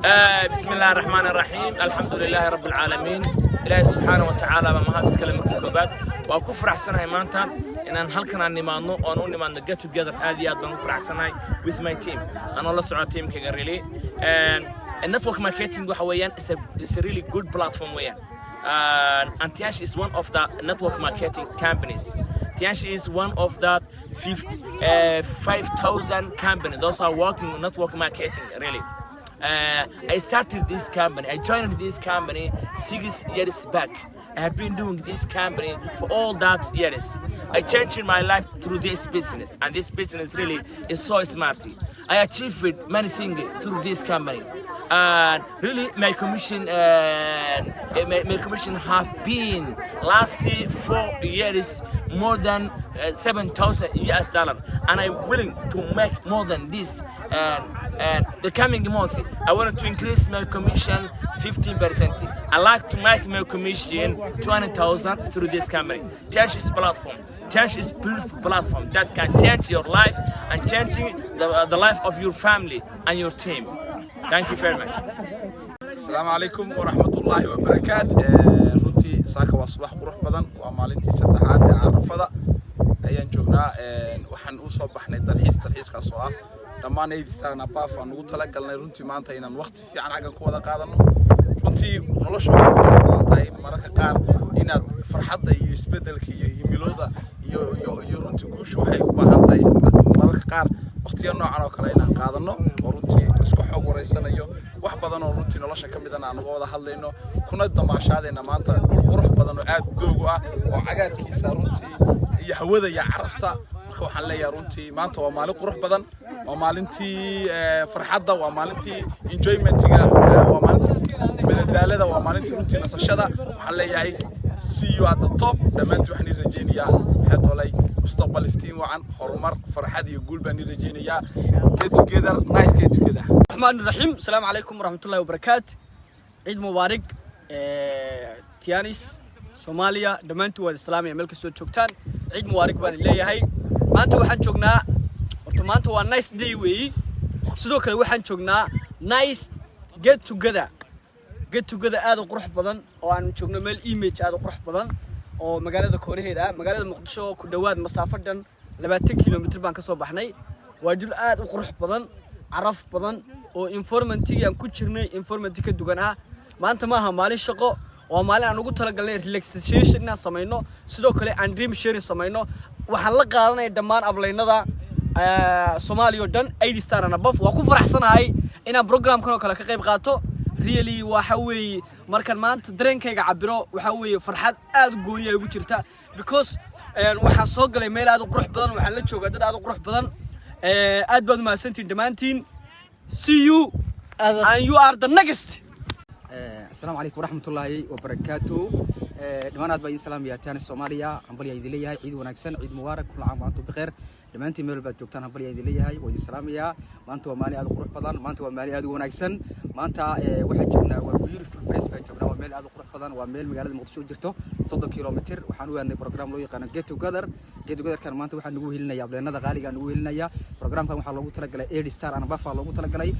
بسم الله الرحمن الرحيم الحمد لله رب العالمين إلهي سبحانه وتعالى ما هذا الكلام كوباد وأكفر أحسن هاي مانتان إن هالكنا نمانو أو نمان get together هذه أنا أكفر أحسن هاي with my team أنا الله سعى team كجريلي and network marketing وحويان is a really good platform ويان and Tianchi is one of the network marketing companies. Tianchi is one of the 5,000 companies. Those are working on network marketing really. I started this company. I joined this company 6 years back. I have been doing this company for all that years. I changed my life through this business, and this business really is so smart. I achieved many things through this company, and really my commission have been last 4 years more than $7,000, and I'm willing to make more than this. And the coming month, I wanted to increase my commission 15%. I like to make my commission 20,000 through this company. Tianchi is platform. Tianchi is beautiful platform that can change your life and changing the life of your family and your team. Thank you very much. السلام عليكم ورحمة الله وبركاته. runtii saaka waa subax qurux badan waa maalintii saddexaad ee carafada ayaan joognaa waxaan u soo baxnay dalxiiskaas oo ah dhammaan eedistaan abaaf aan ugu tala galnay runtii maanta inaan waqti fiican xaggan ku wada qaadano runtii noloshu waxay u baahan tahay mararka qaar inaad farxadda iyo isbedelka iyo himilooda iyo runtii guushu waxay u baahan tahay mararka qaar waqtiga noocan oo kale inaan qaadano oo runtii isku xog wareysanayo wax badan oo runtii nolosha ka mid ah aan uga wada hadlayno kuna damaashaadayna maanta dhul qurux badan oo aad doog ah oo cagaarkiisa runtii iyo hawada iyo carafta marka waxaan leeyahay runtii maanta waa maalin qurux badan waa maalintii farxadda waa maalintii enjoymentiga waa maalintii madadaalada waa maalintii runtii nasashada waxaan leeyahay see you at the top dhammaantii waxaan rajaynayaa xeetolay mustaqbal iftiin wacan horumar farxad iyo guul baan rajaynayaa get together nice get together. الرحمن الرحيم السلام عليكم ورحمة الله وبركاته. عيد مبارك تيانيس سوماليا دمانتو والسلام يا ملك سود شوكتان عيد مبارك بان الله هاي ما أنتوا وحن شوكنا ورتما أنتوا نايس داي وي سدوك وحن شوكنا نايس get together هذا قروح بدن وأنا شوكنا مال إيميج هذا قروح بدن أو مقالة كوريه ده مقالة مقدشة كدواد مسافة دن 20 كيلومتر بان كسب بحناي وادول هذا قروح بدن عرف بدن oo informantigi aan ku jirnay informantiki duganaha maanta ma aha maalin shaqo oo maalin aan ugu talagalnay relaxation inaan sameeyno sidoo kale aan dream sharing sameeyno waxaan la qaadanay dhammaan ableynada Soomaaliya dhan 80 star ana baf waa ku faraxsanahay inaan programkan oo kale ka qayb qaato really waxa weey markan maanta dareenkayga cabiro waxa weey farxad aad u gooniya ugu jirta because waxaan soo galay meel aad u qurux badan waxaan la joogaa dad aad u qurux badan aad baad u mahadsantiin dhamaantiin. See you and you are the next. السلام عليكم ورحمة الله وبركاته. دمانات باين سلام يا تياني الصومالية عمبلي عيد لي هاي عيد ونكسن عيد مبارك كل عام وأنتم بخير. دمانتي ميل بتوقتان عمبلي عيد لي هاي وعيد السلام يا ما أنتوا مالي هذا قرح بدن ما أنتوا مالي هذا ونكسن ما أنت واحد جبنا وبيوتيفول بريس جبنا وميل هذا قرح بدن وميل مقالة المقدسة جرته 100 كيلومتر وحنو عندنا برنامج لو يقنا get together كان ما أنتوا واحد نقول لنا يا بلنا هذا غالي كان نقول لنا يا برنامج كان وحلا قلت لك 8 ستار أنا بفعل قلت لك لي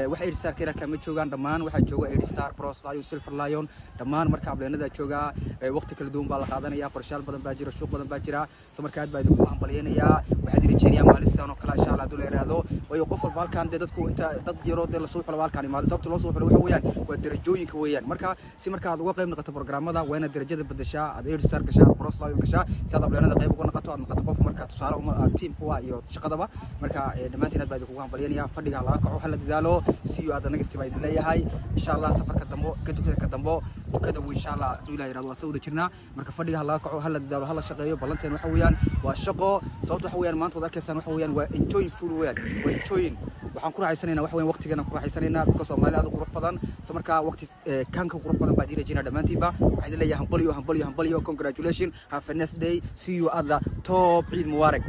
واحد ستار كده كم تشوفان دمان واحد جوا 8 ستار بروس لايون سيلفر لايون دمان مركب لنا ذا تشوفا وقت كل دوم بالقادنا يا برشال بدن باجرة السوق بدن باجرة سمركات بعد وهم بلينا يا واحد يجيني مال السنة كلا شاء الله دولار هذا ويوقف البالكان دتكو أنت تجرو دل الصوف البالكان ما ذا سبت الصوف الوحويان والدرجوين كويان مركب سمركات واقع من قطع برنامج هذا وين الدرجة بدشة هذا ستار كشة بروس لايون كشة سهذا بلنا ذا قيب كنا قطع قف مركب تصارع تيم هو يو شقدبا مركب دمانتنا بعد وهم بلينا يا فدي على كعو حل دالو سيو هذا نجست بعد الله هاي إن شاء الله سفر كدمو كدمو كده وإن شاء الله دولا يراد وسود كنا مركب فدي على كعو حل دالو حل شقيو بلنتين وحويان والشقو صوت وحويان ما أنت ذاك السنة وحويان وإنجوين فول ويان وإنجوين وحنكون عايزيننا وحويان وقت كنا نكون عايزيننا بكسر مال هذا قرب بدن سمركا وقت كان قرب بدن بعدين رجينا دمانتي با بعد الله يهمبليو congratulations have a nice day see you at the top عيد مبارك.